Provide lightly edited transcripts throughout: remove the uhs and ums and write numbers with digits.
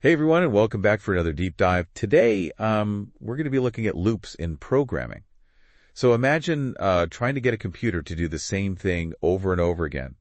Hey everyone, and welcome back for another deep dive. Today, we're going to be looking at loops in programming. So imagine trying to get a computer to do the same thing over and over again,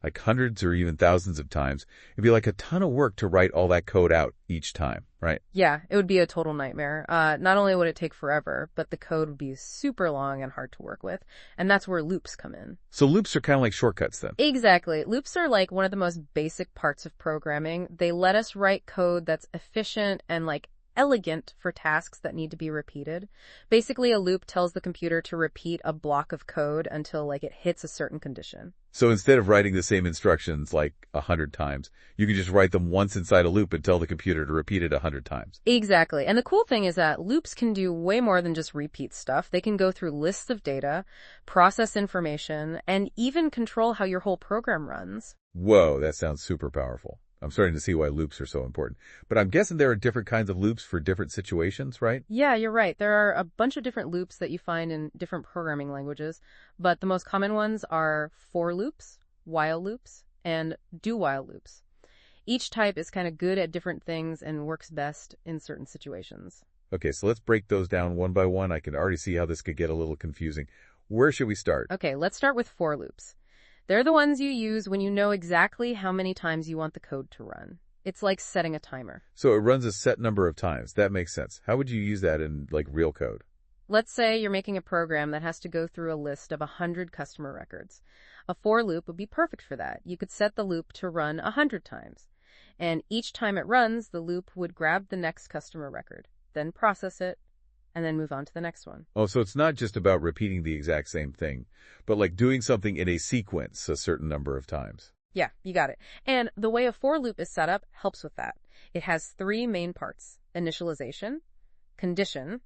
like hundreds or even thousands of times. It'd be like a ton of work to write all that code out each time, right? Yeah, it would be a total nightmare. Not only would it take forever, but the code would be super long and hard to work with. And that's where loops come in. So loops are kind of like shortcuts then. Exactly. Loops are like one of the most basic parts of programming. They let us write code that's efficient and elegant for tasks that need to be repeated. Basically, a loop tells the computer to repeat a block of code until it hits a certain condition. So instead of writing the same instructions 100 times, you can just write them once inside a loop and tell the computer to repeat it 100 times. Exactly. And the cool thing is that loops can do way more than just repeat stuff. They can go through lists of data, process information, and even control how your whole program runs. Whoa, that sounds super powerful. I'm starting to see why loops are so important. But I'm guessing there are different kinds of loops for different situations, right? Yeah, you're right. There are a bunch of different loops that you find in different programming languages, but the most common ones are for loops, while loops, and do-while loops. Each type is kind of good at different things and works best in certain situations. Okay, so let's break those down one by one. I can already see how this could get a little confusing. Where should we start? Okay, let's start with for loops. They're the ones you use when you know exactly how many times you want the code to run. It's like setting a timer. So it runs a set number of times. That makes sense. How would you use that in real code? Let's say you're making a program that has to go through a list of 100 customer records. A for loop would be perfect for that. You could set the loop to run 100 times. And each time it runs, the loop would grab the next customer record, then process it, and then move on to the next one. Oh, so it's not just about repeating the exact same thing, but doing something in a sequence a certain number of times. Yeah, you got it. And the way a for loop is set up helps with that. It has three main parts: initialization, condition,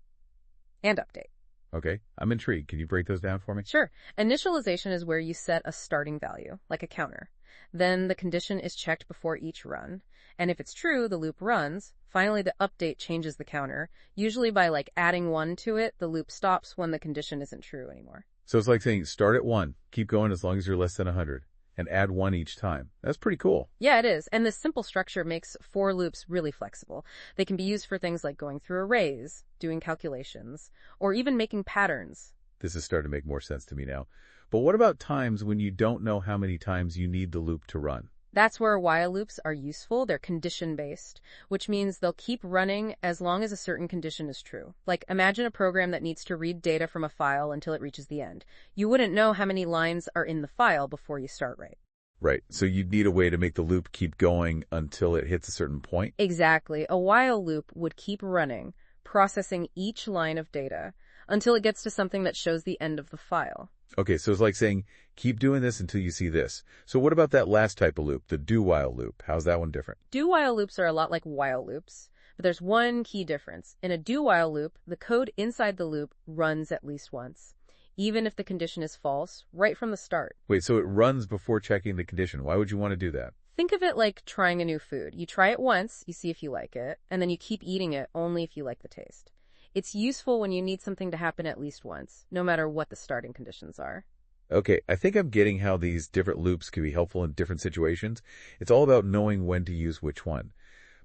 and update. Okay, I'm intrigued. Can you break those down for me? Sure. Initialization is where you set a starting value, like a counter. Then the condition is checked before each run. And if it's true, the loop runs. Finally, the update changes the counter. Usually by adding 1 to it, the loop stops when the condition isn't true anymore. So it's like saying start at 1, keep going as long as you're less than 100, and add 1 each time. That's pretty cool. Yeah, it is. And this simple structure makes for loops really flexible. They can be used for things like going through arrays, doing calculations, or even making patterns. This is starting to make more sense to me now. But what about times when you don't know how many times you need the loop to run? That's where while loops are useful. They're condition-based, which means they'll keep running as long as a certain condition is true. Imagine a program that needs to read data from a file until it reaches the end. You wouldn't know how many lines are in the file before you start right. Right. So you'd need a way to make the loop keep going until it hits a certain point? Exactly. A while loop would keep running, processing each line of data until it gets to something that shows the end of the file. Okay, so it's like saying, keep doing this until you see this. So what about that last type of loop, the do-while loop? How's that one different? Do-while loops are a lot like while loops, but there's one key difference. In a do-while loop, the code inside the loop runs at least once, even if the condition is false, right from the start. Wait, so it runs before checking the condition. Why would you want to do that? Think of it like trying a new food. You try it once, you see if you like it, and then you keep eating it only if you like the taste. It's useful when you need something to happen at least once, no matter what the starting conditions are. Okay, I think I'm getting how these different loops can be helpful in different situations. It's all about knowing when to use which one.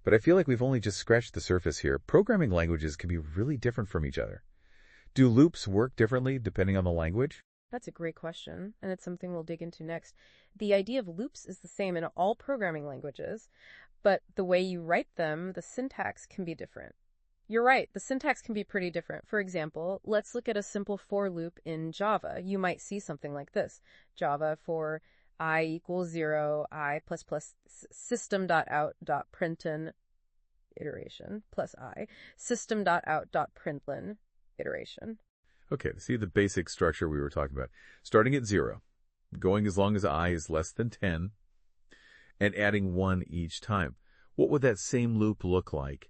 But I feel like we've only just scratched the surface here. Programming languages can be really different from each other. Do loops work differently depending on the language? That's a great question, and it's something we'll dig into next. The idea of loops is the same in all programming languages, but the way you write them, the syntax can be different. You're right, the syntax can be pretty different. For example, let's look at a simple for loop in Java. You might see something like this. Java for I equals 0, I plus plus system.out.println iteration plus I, system.out.println iteration. Okay, see the basic structure we were talking about. Starting at 0, going as long as I is less than 10, and adding 1 each time. What would that same loop look like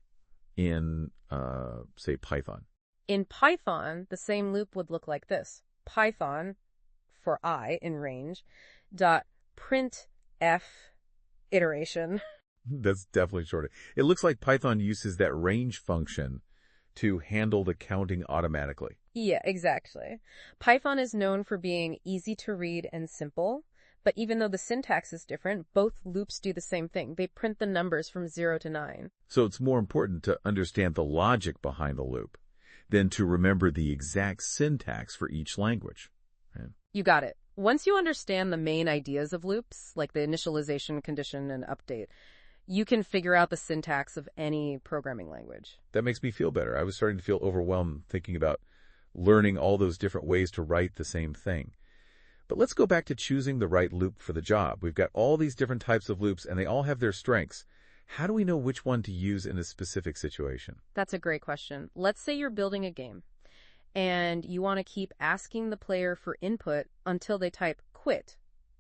in, say, Python? In Python, the same loop would look like this. Python, for I in range, dot printf iteration. That's definitely shorter. It looks like Python uses that range function to handle the counting automatically. Yeah, exactly. Python is known for being easy to read and simple. But even though the syntax is different, both loops do the same thing. They print the numbers from 0 to 9. So it's more important to understand the logic behind a loop than to remember the exact syntax for each language. Right? You got it. Once you understand the main ideas of loops, like the initialization, condition, and update, you can figure out the syntax of any programming language. That makes me feel better. I was starting to feel overwhelmed thinking about learning all those different ways to write the same thing. But let's go back to choosing the right loop for the job. We've got all these different types of loops, and they all have their strengths. How do we know which one to use in a specific situation? That's a great question. Let's say you're building a game, and you want to keep asking the player for input until they type quit.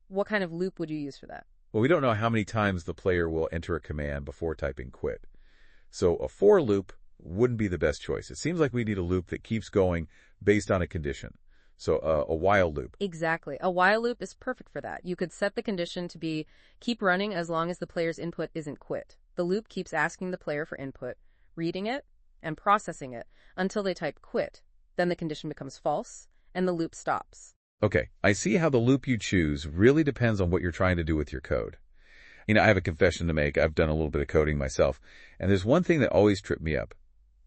What kind of loop would you use for that? Well, we don't know how many times the player will enter a command before typing quit. So a for loop wouldn't be the best choice. It seems like we need a loop that keeps going based on a condition. So a while loop. Exactly. A while loop is perfect for that. You could set the condition to be keep running as long as the player's input isn't quit. The loop keeps asking the player for input, reading it, and processing it until they type quit. Then the condition becomes false, and the loop stops. Okay, I see how the loop you choose really depends on what you're trying to do with your code. I have a confession to make. I've done a little bit of coding myself, and there's one thing that always tripped me up: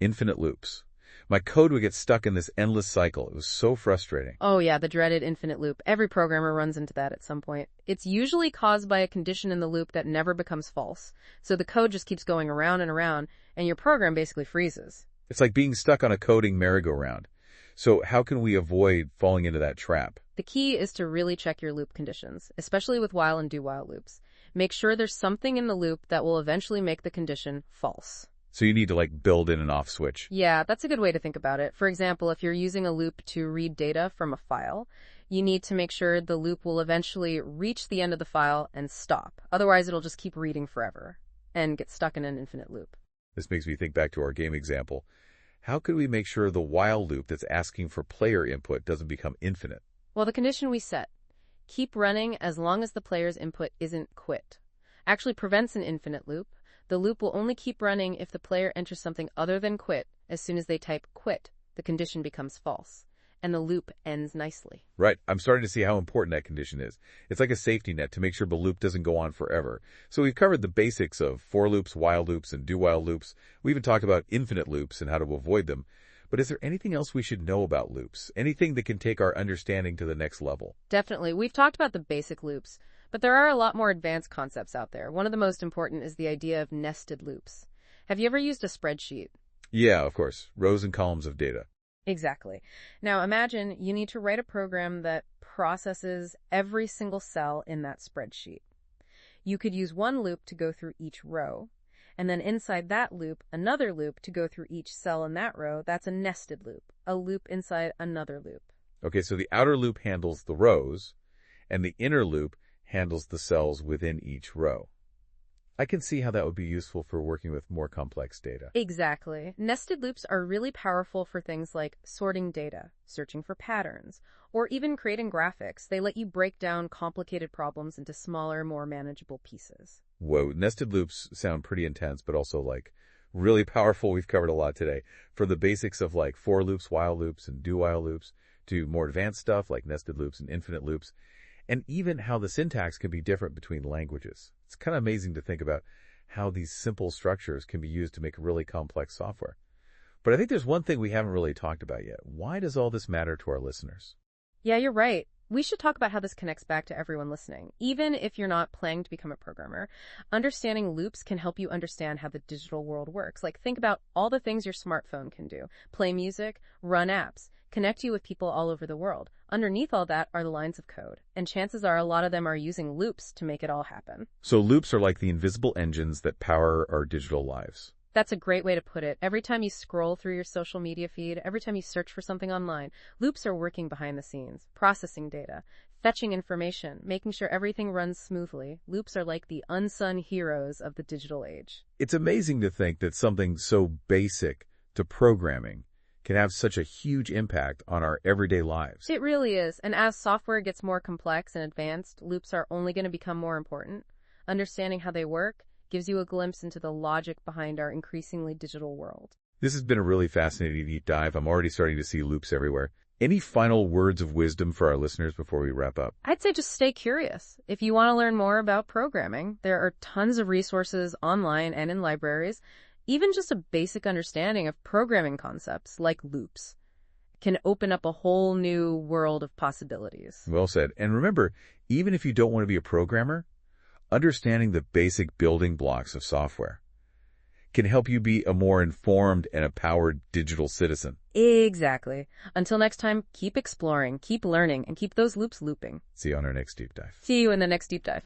infinite loops. My code would get stuck in this endless cycle. It was so frustrating. Oh yeah, the dreaded infinite loop. Every programmer runs into that at some point. It's usually caused by a condition in the loop that never becomes false. So the code just keeps going around and around, and your program basically freezes. It's like being stuck on a coding merry-go-round. So how can we avoid falling into that trap? The key is to really check your loop conditions, especially with while and do-while loops. Make sure there's something in the loop that will eventually make the condition false. So you need to build in an off switch. Yeah, that's a good way to think about it. For example, if you're using a loop to read data from a file, you need to make sure the loop will eventually reach the end of the file and stop. Otherwise, it'll just keep reading forever and get stuck in an infinite loop. This makes me think back to our game example. How could we make sure the while loop that's asking for player input doesn't become infinite? Well, the condition we set, keep running as long as the player's input isn't quit, actually prevents an infinite loop. The loop will only keep running if the player enters something other than quit. As soon as they type quit, the condition becomes false, and the loop ends nicely. Right. I'm starting to see how important that condition is. It's like a safety net to make sure the loop doesn't go on forever. So we've covered the basics of for loops, while loops, and do-while loops. We even talked about infinite loops and how to avoid them. But is there anything else we should know about loops? Anything that can take our understanding to the next level? Definitely. We've talked about the basic loops, but there are a lot more advanced concepts out there. One of the most important is the idea of nested loops. Have you ever used a spreadsheet? Yeah, of course. Rows and columns of data. Exactly. Now imagine you need to write a program that processes every single cell in that spreadsheet. You could use one loop to go through each row, and then inside that loop, another loop to go through each cell in that row. That's a nested loop, a loop inside another loop. Okay, so the outer loop handles the rows, and the inner loop handles the cells within each row. I can see how that would be useful for working with more complex data. Exactly. Nested loops are really powerful for things like sorting data, searching for patterns, or even creating graphics. They let you break down complicated problems into smaller, more manageable pieces. Whoa, nested loops sound pretty intense, but also really powerful. We've covered a lot today. From the basics of for loops, while loops, and do-while loops, to more advanced stuff like nested loops and infinite loops, and even how the syntax can be different between languages. It's kind of amazing to think about how these simple structures can be used to make really complex software. But I think there's one thing we haven't really talked about yet. Why does all this matter to our listeners? Yeah, you're right. We should talk about how this connects back to everyone listening. Even if you're not planning to become a programmer, understanding loops can help you understand how the digital world works. Think about all the things your smartphone can do. Play music, run apps, connect you with people all over the world. Underneath all that are the lines of code, and chances are a lot of them are using loops to make it all happen. So loops are like the invisible engines that power our digital lives. That's a great way to put it. Every time you scroll through your social media feed, every time you search for something online, loops are working behind the scenes, processing data, fetching information, making sure everything runs smoothly. Loops are like the unsung heroes of the digital age. It's amazing to think that something so basic to programming can have such a huge impact on our everyday lives. It really is. And as software gets more complex and advanced, loops are only going to become more important. Understanding how they work gives you a glimpse into the logic behind our increasingly digital world. This has been a really fascinating deep dive. I'm already starting to see loops everywhere. Any final words of wisdom for our listeners before we wrap up? I'd say just stay curious. If you want to learn more about programming, there are tons of resources online and in libraries. Even just a basic understanding of programming concepts like loops can open up a whole new world of possibilities. Well said. And remember, even if you don't want to be a programmer, understanding the basic building blocks of software can help you be a more informed and empowered digital citizen. Exactly. Until next time, keep exploring, keep learning, and keep those loops looping. See you on our next deep dive. See you in the next deep dive.